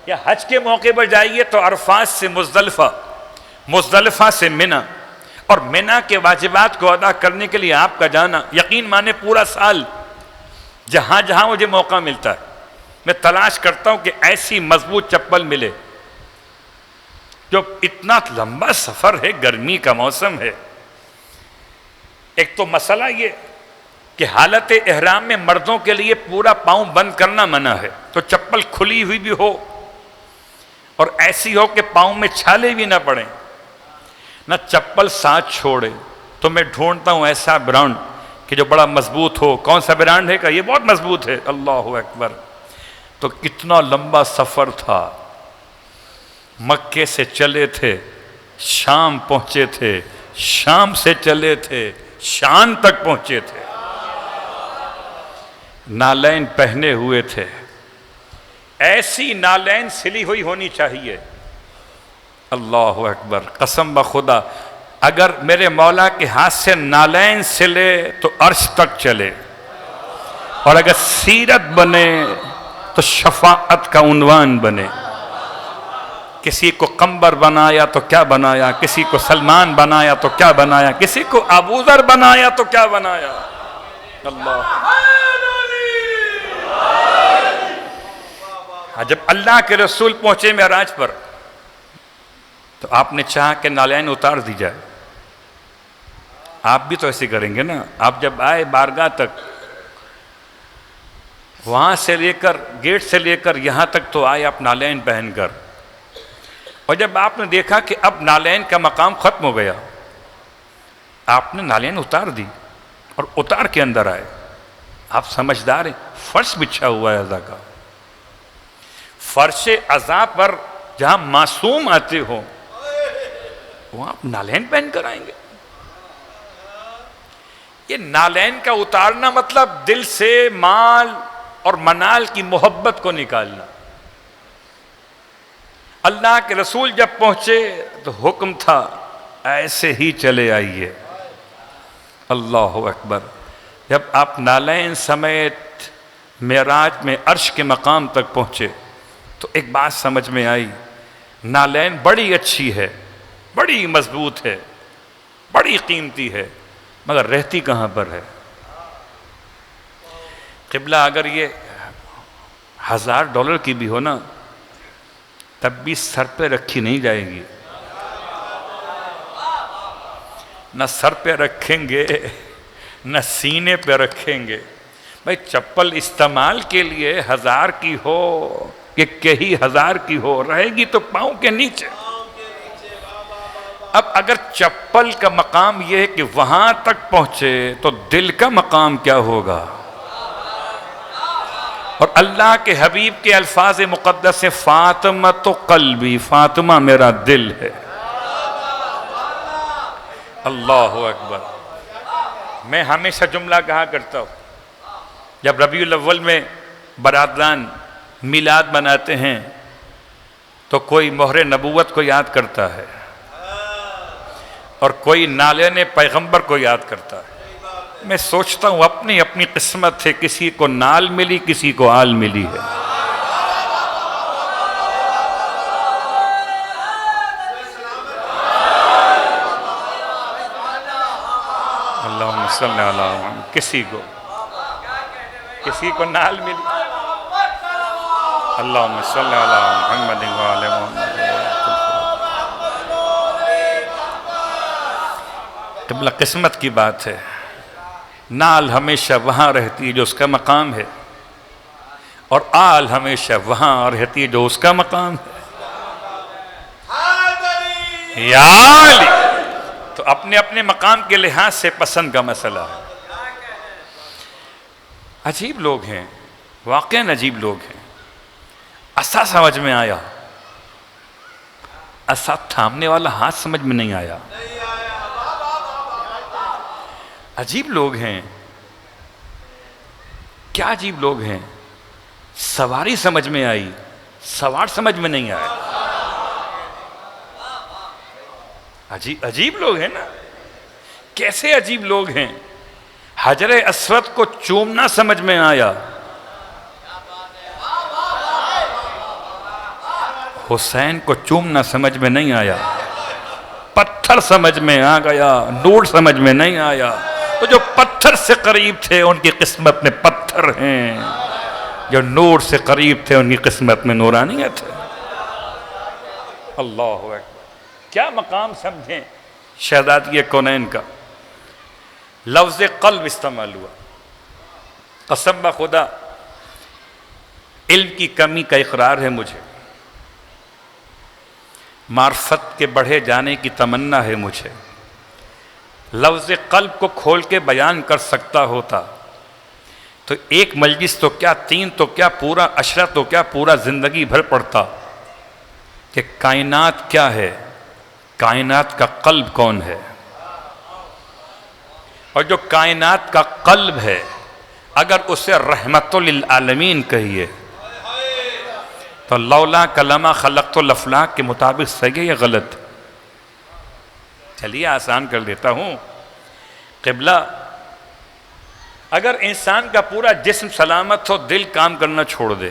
یا حج کے موقع پر جائیے تو عرفات سے مزدلفہ، مزدلفہ سے منی، اور منی کے واجبات کو ادا کرنے کے لیے آپ کا جانا، یقین مانے پورا سال جہاں جہاں مجھے موقع ملتا ہے میں تلاش کرتا ہوں کہ ایسی مضبوط چپل ملے. جو اتنا لمبا سفر ہے، گرمی کا موسم ہے، ایک تو مسئلہ یہ کہ حالت احرام میں مردوں کے لیے پورا پاؤں بند کرنا منع ہے، تو چپل کھلی ہوئی بھی ہو اور ایسی ہو کہ پاؤں میں چھالے بھی نہ پڑیں، نہ چپل ساتھ چھوڑے. تو میں ڈھونڈتا ہوں ایسا برانڈ کہ جو بڑا مضبوط ہو. کون سا برانڈ ہے؟ کہ یہ بہت مضبوط ہے. اللہ اکبر. تو کتنا لمبا سفر تھا، مکے سے چلے تھے، شام پہنچے تھے، شام سے چلے تھے، شان تک پہنچے تھے. نالین پہنے ہوئے تھے، ایسی نالین سلی ہوئی ہونی چاہیے. اللہ اکبر. قسم بخدا اگر میرے مولا کے ہاتھ سے نالین سلے تو عرش تک چلے، اور اگر سیرت بنے تو شفاعت کا عنوان بنے. کسی کو قمبر بنایا تو کیا بنایا، کسی کو سلمان بنایا تو کیا بنایا، کسی کو ابو ذر بنایا تو کیا بنایا. اللہ. جب اللہ کے رسول پہنچے معراج پر تو آپ نے چاہا کہ نالین اتار دی جائے. آپ بھی تو ایسے کریں گے نا. آپ جب آئے بارگاہ تک، وہاں سے لے کر گیٹ سے لے کر یہاں تک تو آئے آپ نالین پہن کر، اور جب آپ نے دیکھا کہ اب نالین کا مقام ختم ہو گیا، آپ نے نالین اتار دی اور اتار کے اندر آئے. آپ سمجھدار ہیں، فرش بچھا ہوا ہے عزا کا. فرش عزا پر جہاں معصوم آتے ہوں وہاں آپ نالین پہن کر آئیں گے. یہ نالین کا اتارنا مطلب دل سے مال اور منال کی محبت کو نکالنا. اللہ کے رسول جب پہنچے تو حکم تھا ایسے ہی چلے آئیے. اللہ اکبر. جب آپ نالین سمیت معراج میں عرش کے مقام تک پہنچے تو ایک بات سمجھ میں آئی، نالین بڑی اچھی ہے، بڑی مضبوط ہے، بڑی قیمتی ہے، مگر رہتی کہاں پر ہے؟ قبلہ اگر یہ $1000 کی بھی ہو نا تب بھی سر پہ رکھی نہیں جائے گی. نہ سر پہ رکھیں گے نہ سینے پہ رکھیں گے. بھائی چپل استعمال کے لیے 1000 کی ہو کہ کئی 1000 کی ہو، رہے گی تو پاؤں کے نیچے. اب اگر چپل کا مقام یہ ہے کہ وہاں تک پہنچے تو دل کا مقام کیا ہوگا؟ اور اللہ کے حبیب کے الفاظ مقدس فاطمہ تو قلبی، فاطمہ میرا دل ہے. اللہ اکبر. میں ہمیشہ جملہ کہا کرتا ہوں جب ربیع الاول میں برادران میلاد مناتے ہیں تو کوئی مہر نبوت کو یاد کرتا ہے اور کوئی نالین پیغمبر کو یاد کرتا ہے. میں سوچتا ہوں اپنی اپنی قسمت ہے، کسی کو نال ملی، کسی کو آل ملی ہے. اللہم صلی علی محمد. کسی کو نال ملی. اللہم صلی علی محمد وعلی محمد. قبلہ قسمت کی بات ہے. نال ہمیشہ وہاں رہتی ہے جو اس کا مقام ہے، اور آل ہمیشہ وہاں رہتی ہے جو اس کا مقام ہے. یا علی. تو اپنے اپنے مقام کے لحاظ سے پسند کا مسئلہ ہے. عجیب لوگ ہیں، واقعاً عجیب لوگ ہیں. عصا سمجھ میں آیا، عصا تھامنے والا ہاتھ سمجھ میں نہیں آیا. عجیب لوگ ہیں. کیا عجیب لوگ ہیں. سواری سمجھ میں آئی، سوار سمجھ میں نہیں آیا. عجیب لوگ ہیں نا. کیسے عجیب لوگ ہیں. حجر اسود کو چومنا سمجھ میں آیا، حسین کو چومنا سمجھ میں نہیں آیا، پتھر سمجھ میں آ گیا، نور سمجھ میں نہیں آیا۔ تو جو پتھر سے قریب تھے ان کی قسمت میں پتھر ہیں، جو نور سے قریب تھے ان کی قسمت میں نورانیت ہے۔ اللہ اکبر، کیا مقام سمجھیں شہزادی کونین کا۔ لفظ قلب استعمال ہوا۔ قسم بخدا علم کی کمی کا اقرار ہے مجھے، معرفت کے بڑھے جانے کی تمنا ہے مجھے۔ لفظ قلب کو کھول کے بیان کر سکتا ہوتا تو ایک مجلس تو کیا، تین تو کیا، پورا عشرہ تو کیا، پورا زندگی بھر پڑتا کہ کائنات کیا ہے، کائنات کا قلب کون ہے۔ اور جو کائنات کا قلب ہے اگر اسے رحمت للعالمین کہیے تو لولا کلمہ خلقت الافلاک کے مطابق صحیح ہے یا غلط؟ چلیے آسان کر دیتا ہوں۔ قبلہ، اگر انسان کا پورا جسم سلامت ہو، دل کام کرنا چھوڑ دے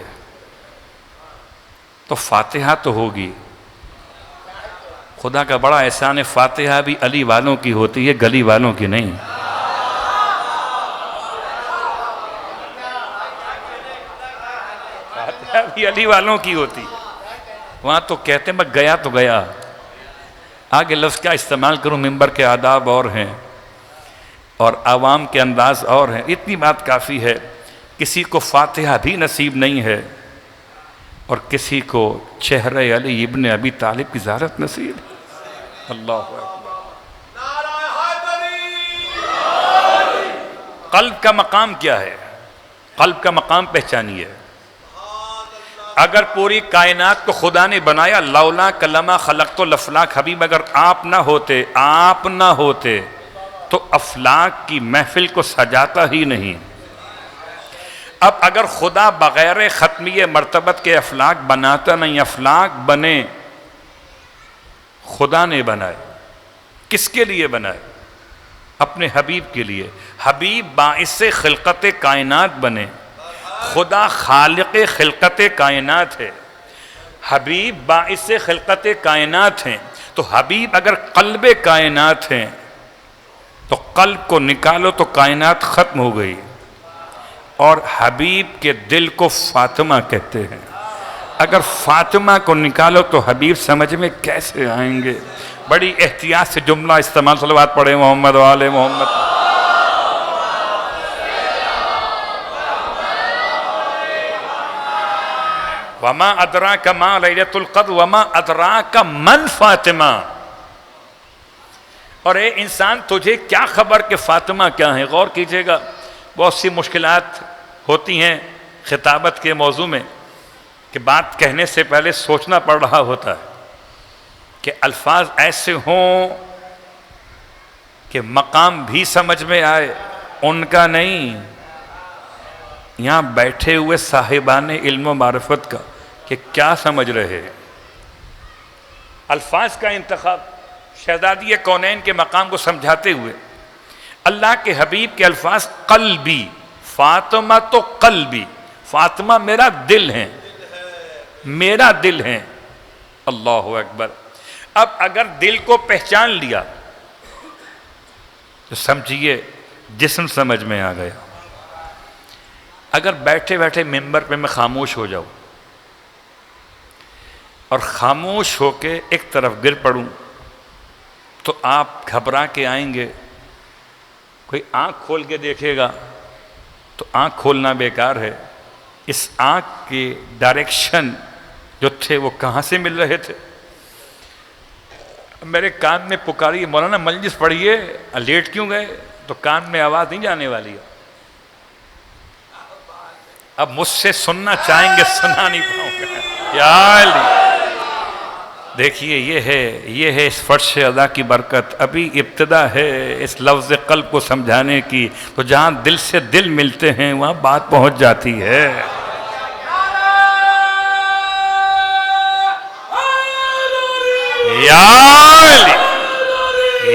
تو فاتحہ تو ہوگی۔ خدا کا بڑا احسان ہے، فاتحہ بھی علی والوں کی ہوتی ہے، گلی والوں کی نہیں۔ فاتحہ بھی علی والوں کی ہوتی ہے۔ وہاں تو کہتے ہیں میں گیا تو گیا، آگے لفظ کیا استعمال کروں، ممبر کے آداب اور ہیں اور عوام کے انداز اور ہیں۔ اتنی بات کافی ہے، کسی کو فاتحہ بھی نصیب نہیں ہے اور کسی کو چہرہ علی ابن ابی طالب کی زیارت نصیب ہے۔ اللہ اکبر۔ قلب کا مقام کیا ہے؟ قلب کا مقام پہچانیے۔ اگر پوری کائنات کو خدا نے بنایا، لولا کلمہ خلقت الافلاک، حبیب اگر آپ نہ ہوتے تو افلاک کی محفل کو سجاتا ہی نہیں۔ اب اگر خدا بغیر ختمی مرتبت کے افلاک بناتا نہیں، افلاک بنے، خدا نے بنائے، کس کے لیے بنائے؟ اپنے حبیب کے لیے۔ حبیب باعث خلقت کائنات بنے، خدا خالق خلقت کائنات ہے، حبیب باعث خلقت کائنات ہیں۔ تو حبیب اگر قلب کائنات ہیں تو قلب کو نکالو تو کائنات ختم ہو گئی۔ اور حبیب کے دل کو فاطمہ کہتے ہیں، اگر فاطمہ کو نکالو تو حبیب سمجھ میں کیسے آئیں گے؟ بڑی احتیاط سے جملہ استعمال، صلوات پڑھیں محمد و آل محمد۔ وما ادراک ما لیلۃ القدر وما ادراک من فاطمہ۔ اور اے انسان تجھے کیا خبر کہ فاطمہ کیا ہے؟ غور کیجئے گا، بہت سی مشکلات ہوتی ہیں خطابت کے موضوع میں کہ بات کہنے سے پہلے سوچنا پڑ رہا ہوتا ہے کہ الفاظ ایسے ہوں کہ مقام بھی سمجھ میں آئے، ان کا نہیں، یہاں بیٹھے ہوئے صاحبان علم و معرفت کا کہ کیا سمجھ رہے ہیں۔ الفاظ کا انتخاب شہزادی کونین کے مقام کو سمجھاتے ہوئے اللہ کے حبیب کے الفاظ قلبی، فاطمہ تو قلبی، فاطمہ میرا دل ہے، میرا دل ہے۔ اللہ اکبر۔ اب اگر دل کو پہچان لیا تو سمجھیے جسم سمجھ میں آ گیا۔ اگر بیٹھے بیٹھے ممبر پہ میں خاموش ہو جاؤں اور خاموش ہو کے ایک طرف گر پڑوں تو آپ گھبرا کے آئیں گے، کوئی آنکھ کھول کے دیکھے گا تو آنکھ کھولنا بیکار ہے۔ اس آنکھ کے ڈائریکشن جو تھے وہ کہاں سے مل رہے تھے؟ میرے کان میں پکاری، مولانا مجلس پڑھیے، لیٹ کیوں گئے؟ تو کان میں آواز نہیں جانے والی ہے۔ اب مجھ سے سننا چاہیں گے، سنا نہیں پاؤں گا۔ یا علی، دیکھیے یہ ہے اس فرش ادا کی برکت۔ ابھی ابتدا ہے اس لفظ قلب کو سمجھانے کی، تو جہاں دل سے دل ملتے ہیں وہاں بات پہنچ جاتی ہے۔ یا علی،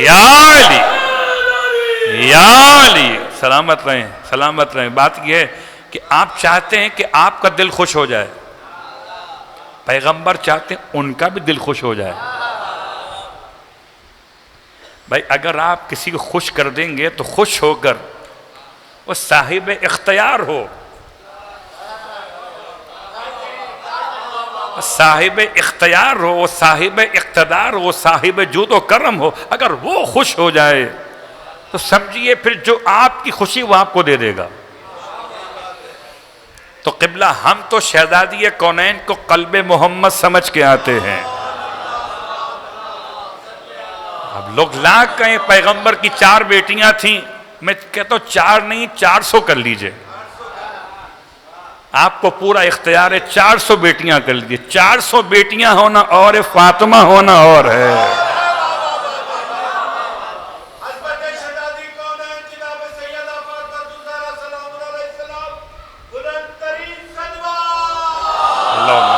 یا علی، یا علی، سلامت رہیں، سلامت رہیں۔ بات یہ ہے کہ آپ چاہتے ہیں کہ آپ کا دل خوش ہو جائے، پیغمبر چاہتے ہیں ان کا بھی دل خوش ہو جائے. بھائی اگر آپ کسی کو خوش کر دیں گے تو خوش ہو کر وہ صاحب اختیار ہو، صاحب اختیار ہو، وہ صاحب اقتدار ہو، صاحب جود و کرم ہو، اگر وہ خوش ہو جائے تو سمجھیے پھر جو آپ کی خوشی وہ آپ کو دے دے گا. تو قبلہ ہم تو شہزادی کونین کو قلب محمد سمجھ کے آتے ہیں. اب لوگ لاکھ کہیں پیغمبر کی 4 بیٹیاں تھیں، میں کہتا ہوں 4 نہیں 400 کر لیجئے، آپ کو پورا اختیار ہے. 400 بیٹیاں کر لیجئے. 400 بیٹیاں ہونا اور فاطمہ ہونا اور ہے. اللہ